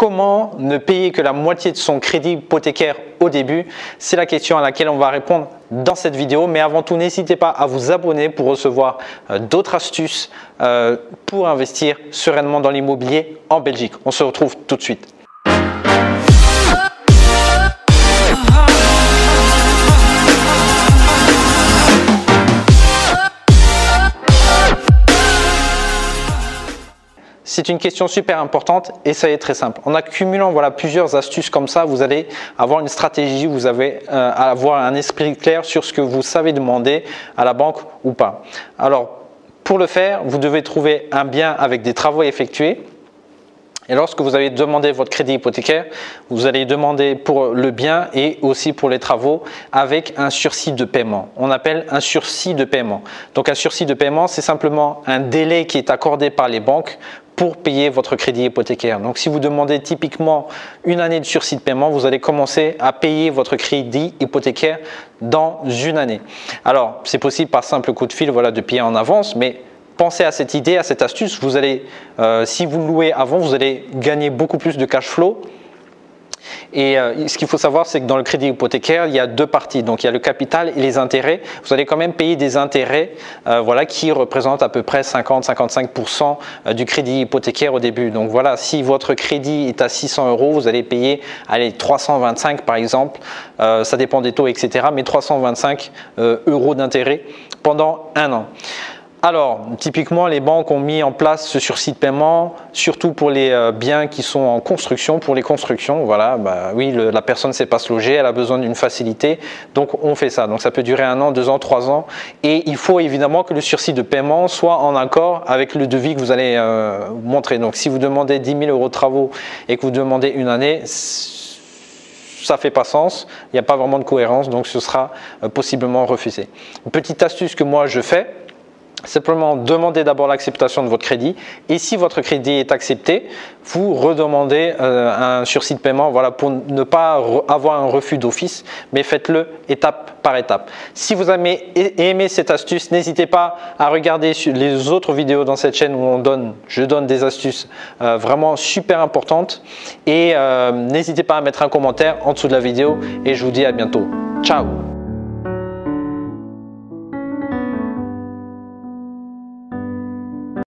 comment ne payer que la moitié de son crédit hypothécaire au début? C'est la question à laquelle on va répondre dans cette vidéo. Mais avant tout, n'hésitez pas à vous abonner pour recevoir d'autres astuces pour investir sereinement dans l'immobilier en Belgique. On se retrouve tout de suite. C'est une question super importante et ça est très simple. En accumulant plusieurs astuces comme ça, vous allez avoir une stratégie, vous allez avoir un esprit clair sur ce que vous savez demander à la banque ou pas. Alors, pour le faire, vous devez trouver un bien avec des travaux effectués. Et lorsque vous allez demander votre crédit hypothécaire, vous allez demander pour le bien et aussi pour les travaux avec un sursis de paiement. On appelle un sursis de paiement. Donc un sursis de paiement, c'est simplement un délai qui est accordé par les banques pour payer votre crédit hypothécaire. Donc si vous demandez typiquement une année de sursis de paiement, vous allez commencer à payer votre crédit hypothécaire dans une année. Alors c'est possible par simple coup de fil de payer en avance, mais pensez à cette idée, à cette astuce. Vous allez, si vous louez avant, vous allez gagner beaucoup plus de cash flow. Et ce qu'il faut savoir, c'est que dans le crédit hypothécaire, il y a deux parties. Donc, il y a le capital et les intérêts. Vous allez quand même payer des intérêts qui représentent à peu près 50-55% du crédit hypothécaire au début. Donc, voilà, si votre crédit est à 600 €, vous allez payer 325 par exemple. Ça dépend des taux, etc. Mais 325 € d'intérêt pendant un an. Alors, typiquement, les banques ont mis en place ce sursis de paiement, surtout pour les biens qui sont en construction. Pour les constructions, oui, la personne ne sait pas se loger, elle a besoin d'une facilité, donc on fait ça. Donc, ça peut durer 1 an, 2 ans, 3 ans. Et il faut évidemment que le sursis de paiement soit en accord avec le devis que vous allez montrer. Donc, si vous demandez 10 000 € de travaux et que vous demandez une année, ça ne fait pas sens, il n'y a pas vraiment de cohérence, donc ce sera possiblement refusé. Une petite astuce que moi je fais, simplement demandez d'abord l'acceptation de votre crédit et si votre crédit est accepté, vous redemandez un sursis de paiement pour ne pas avoir un refus d'office, mais faites-le étape par étape. Si vous avez aimé cette astuce, n'hésitez pas à regarder les autres vidéos dans cette chaîne où je donne des astuces vraiment super importantes et n'hésitez pas à mettre un commentaire en dessous de la vidéo et je vous dis à bientôt. Ciao!